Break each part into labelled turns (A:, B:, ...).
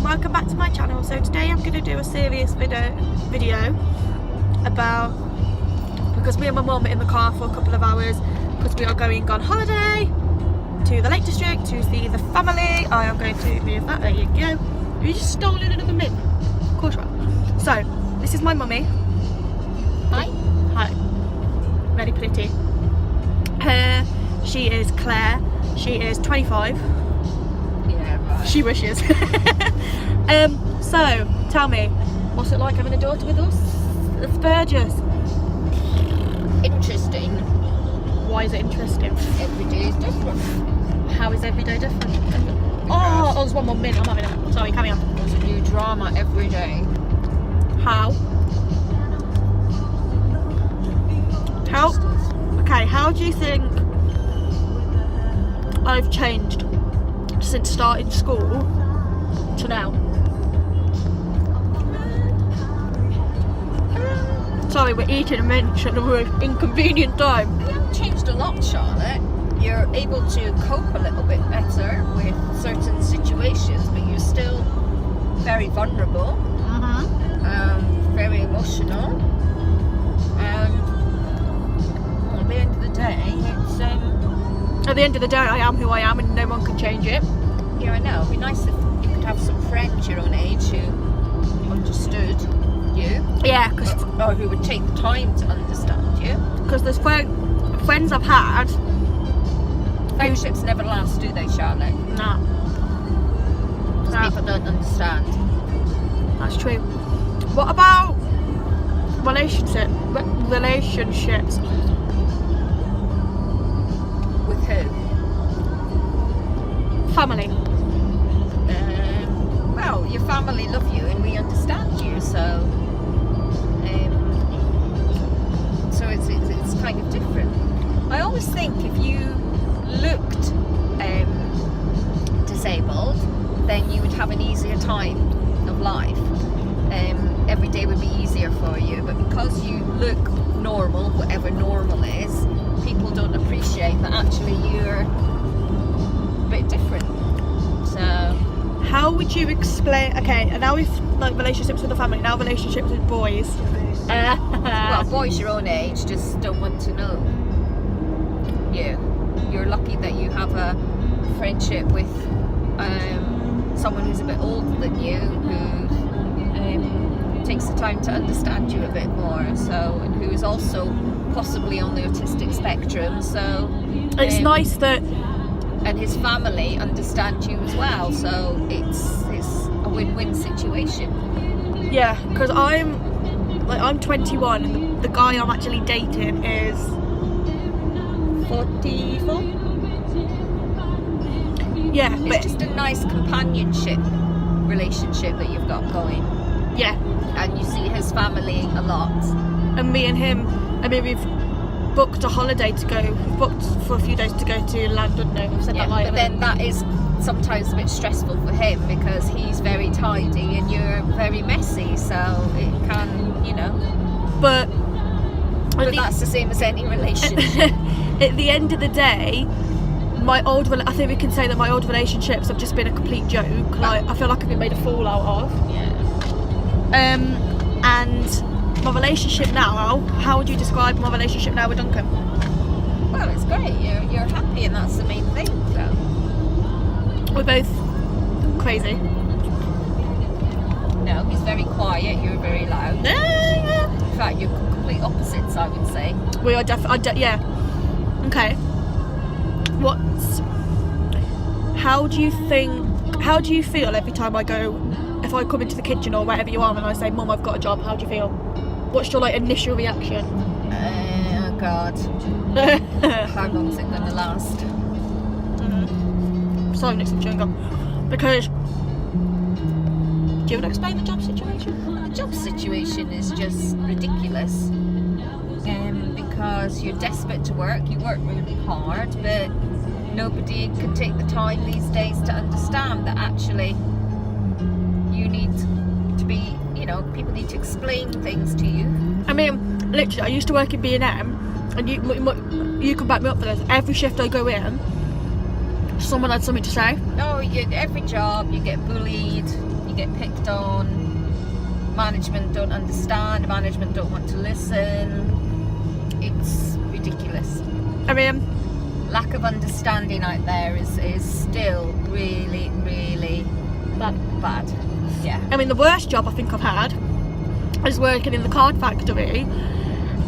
A: welcome back to my channel. So today I'm going to do a serious video about, because me and my mum are in the car for a couple of hours because we are going on holiday to the Lake District to see the family. I am going to move that, there you go. You just stolen another mint. Of course you are. So this is my mummy.
B: Hi.
A: Hi. Very pretty. She is Claire. She is 25.
B: Yeah, right.
A: She wishes. So tell me, what's it like having a daughter with us? It's gorgeous.
B: Interesting.
A: Why is it interesting?
B: Every day is different.
A: How is every day different? Oh, there's one more minute. I'm having it. Sorry, carry on.
B: There's a new drama every day.
A: How? Okay, how do you think I've changed since starting school to now? Sorry, we're eating a mince at the most inconvenient time.
B: You haven't changed a lot, Charlotte. You're able to cope a little bit better with certain situations, but you're still very vulnerable, very emotional, and at the end of the day, it's
A: At the end of the day, I am who I am and no one can change it.
B: yeah, I know. It'd be nice if you could have some friends your own age who understood you.
A: Yeah, because
B: Or who would take the time to understand you.
A: there's friends I've had.
B: Friendships never last, do they, Charlotte?
A: Nah.
B: Because
A: Nah.
B: people don't understand.
A: That's true. What about relationships?
B: With who?
A: Family.
B: Well, your family love you and we understand you, so it's kind of different. I always think if you looked disabled, then you would have an easier time of life. Every day would be easier for you, but because you look normal, whatever normal is, people don't appreciate that actually you're a bit different. So
A: How would you explain? Okay, and now we've like relationships with the family. Now relationships with boys.
B: well, boys your own age just don't want to know you. You're lucky that you have a friendship with someone who's a bit older than you, who takes the time to understand you a bit more, so, and who is also possibly on the autistic spectrum, so
A: It's nice that,
B: and his family understand you as well, so it's a win-win situation.
A: yeah, because I'm 21 and the guy I'm actually dating is 44. Yeah,
B: It's
A: but
B: just a nice companionship relationship that you've got going,
A: yeah,
B: and you see his family a lot.
A: and me and him, I mean, we've booked a holiday to go. We've booked for a few days to go to London. I've said that
B: Yeah,
A: like.
B: but then that is sometimes a bit stressful for him because he's very tidy and you're very messy, so it can, you know.
A: But
B: That's the same as any relationship.
A: at the end of the day, I think we can say that my old relationships have just been a complete joke. Like, I feel like I've been made a fool out of.
B: Yeah.
A: And my relationship now, how would you describe my relationship now with Duncan?
B: Well, it's great. You're happy, and that's the main thing. So.
A: We're both crazy.
B: No, he's very quiet. You're very loud. In fact, you're complete opposites, I would say.
A: We are definitely, yeah. Okay. How do you feel every time if I come into the kitchen or wherever you are and I say, Mum, I've got a job, how do you feel? What's your initial reaction?
B: Oh God. How long's it gonna last?
A: Sorry, next to chewing gum. Because, do you want to explain the job situation?
B: The job situation is just ridiculous. Because you're desperate to work, you work really hard, but nobody can take the time these days to understand that actually you need to be, people need to explain things to you.
A: I mean, literally, I used to work in B&M, and you can back me up for this. Every shift I go in, someone had something to say.
B: Oh, every job you get bullied, you get picked on. Management don't understand. Management don't want to listen. It's ridiculous.
A: I mean,
B: lack of understanding out there is still really, really bad. Yeah.
A: I mean, the worst job I think I've had is working in the card factory.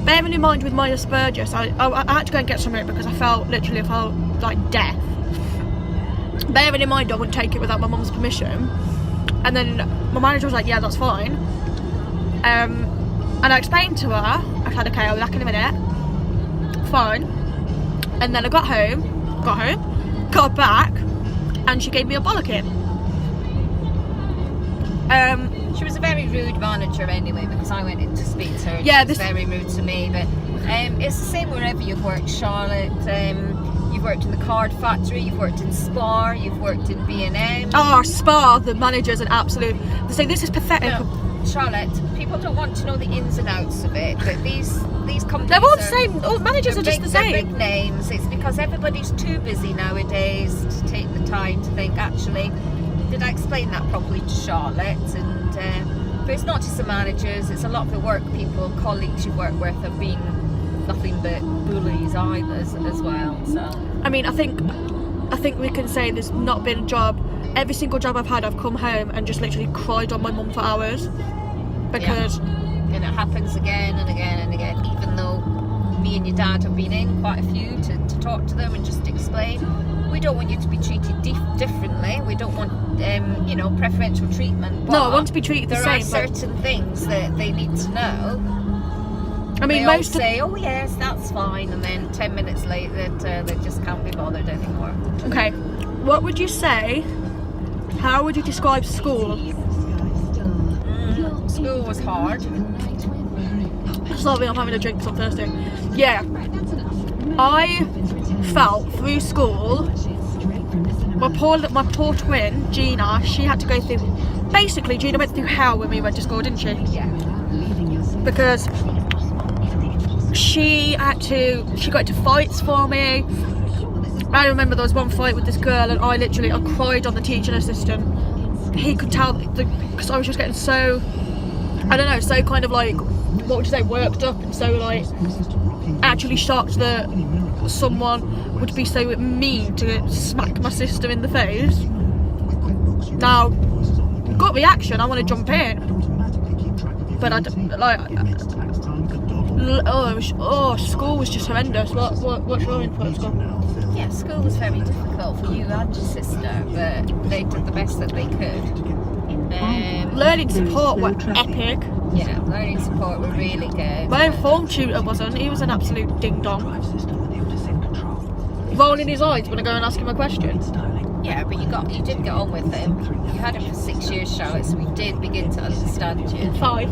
A: Bearing in mind with my Asperger's, I had to go and get some of it because I felt like death. Bearing in mind I wouldn't take it without my mum's permission. And then my manager was like, yeah, that's fine. And I explained to her, I said, okay, I'll be back in a minute. Fine. And then I got back, and she gave me a bollocking.
B: She was a very rude manager anyway, because I went in to speak to her.
A: Yeah,
B: she was very rude to me. But it's the same wherever you've worked, Charlotte. You've worked in the card factory, you've worked in Spar, you've worked in B&M.
A: Oh, Spar, the manager's an absolute... They say this is pathetic.
B: No, Charlotte, people don't want to know the ins and outs of it, but these companies...
A: They're all the same. All managers are just the same.
B: They're big names. It's because everybody's too busy nowadays to take the time to think, actually, did I explain that properly to Charlotte? And but it's not just the managers, it's a lot of the work people, colleagues you work with have been nothing but bullies either as well. So
A: I mean, I think we can say there's not been a job. Every single job I've had, I've come home and just literally cried on my mum for hours because.
B: Yeah. And it happens again and again and again. Even though me and your dad have been in quite a few to talk to them and just explain, we don't want you to be treated differently. We don't want preferential treatment. But
A: no, I want to be treated the same.
B: There are certain things that they need to know.
A: I mean,
B: they all say, "Oh yes, that's fine," and then 10 minutes later, they just can't be bothered anymore.
A: Okay, what would you say? How would you describe school?
B: School was hard.
A: Sorry, I'm having a drink because I'm thirsty. Yeah, I felt through school. My poor twin, Gina, she had to go through. Basically, Gina went through hell when we went to school, didn't she?
B: Yeah.
A: Because she got into fights for me. I remember there was one fight with this girl, and I cried on the teaching assistant. He could tell because I was just getting so, I don't know, so kind of like, what would you say, worked up, and so like actually shocked that someone would be so mean to smack my sister in the face. Now, gut reaction, I want to jump in, but I don't, like. School was just horrendous. What's your input at school?
B: Yeah, school was very difficult for you and your sister, but they did the best that they could.
A: Learning support were epic.
B: Yeah, learning support were really good.
A: My own form tutor wasn't. He was an absolute ding dong. Rolling his eyes when I go and ask him a question.
B: Yeah, but you did get on with him. You had him for 6 years, Charlotte, so we did begin to understand you.
A: 5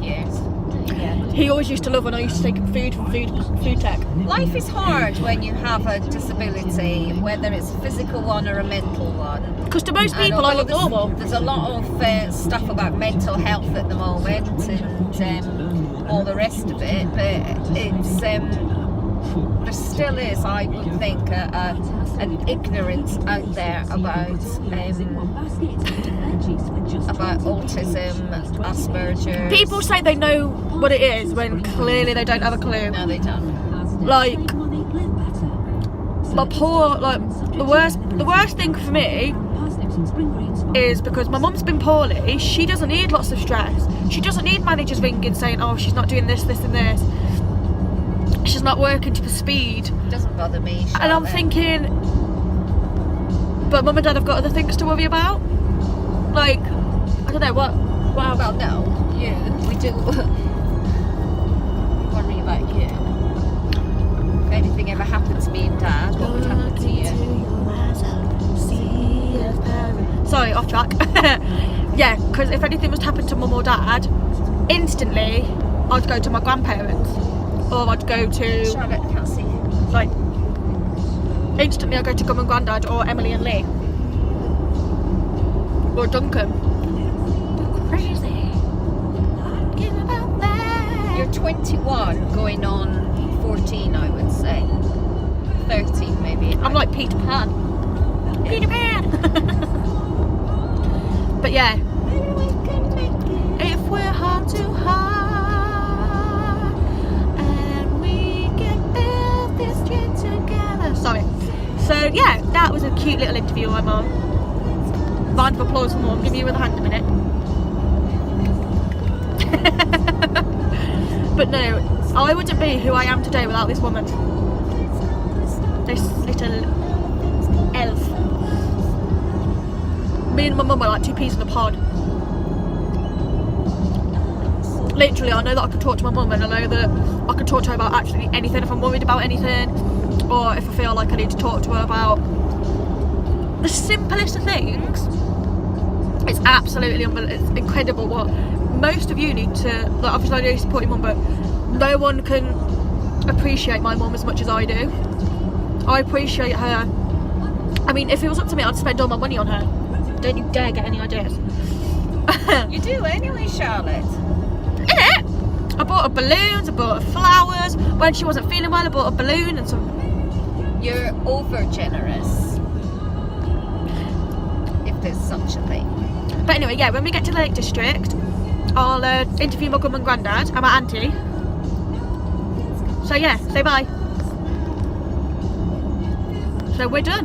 B: years. Yeah.
A: He always used to love when I used to take him food from food tech.
B: Life is hard when you have a disability, whether it's a physical one or a mental one.
A: Because to most people, I look normal.
B: There's a lot of stuff about mental health at the moment and all the rest of it, but it's there still is, I would think, an ignorance out there about autism, Asperger's.
A: People say they know what it is when clearly they don't have a clue.
B: No, they don't.
A: Like, my poor, the worst thing for me is because my mum's been poorly. She doesn't need lots of stress. She doesn't need managers ringing saying, oh, she's not doing this, this and this. She's not working to the speed.
B: Doesn't bother me, Charlotte.
A: And I'm thinking, but mum and dad have got other things to worry about. Like, I don't know, what else?
B: Well, no, we do worry about you. If anything ever happened to me and Dad, what would happen to you?
A: Sorry, off track. Yeah, because if anything was to happen to mum or dad, instantly I'd go to my grandparents, or I'd go to,
B: Charlotte, I can't see.
A: like, instantly I'd go to Mum and Grandad, or Emily and Lee, or Duncan. Crazy.
B: You're 21, going on 14, I would say. 13, maybe.
A: I'm like Peter Pan.
B: Yeah.
A: Peter Pan. But But yeah, if we're heart to heart and we can build this dream together. Sorry. So yeah, that was a cute little interview with my mum. Round of applause for mum. Give me with a hand a minute. But no, I wouldn't be who I am today without this woman. This little elf. Me and my mum are like two peas in a pod. Literally, I know that I can talk to my mum, and I know that I can talk to her about absolutely anything if I'm worried about anything, or if I feel like I need to talk to her about the simplest of things. It's absolutely it's incredible what most of you need to, like, obviously I do support your mum, but no one can appreciate my mum as much as I do. I appreciate her. I mean, if it was up to me, I'd spend all my money on her. Don't you dare get any ideas.
B: You do anyway, Charlotte.
A: Innit? I bought her balloons, I bought her flowers. When she wasn't feeling well, I bought a balloon and some.
B: You're over generous, if there's such a thing.
A: But anyway, yeah, when we get to the Lake District, I'll interview my mum and granddad and my auntie. So yeah, say bye. So we're done.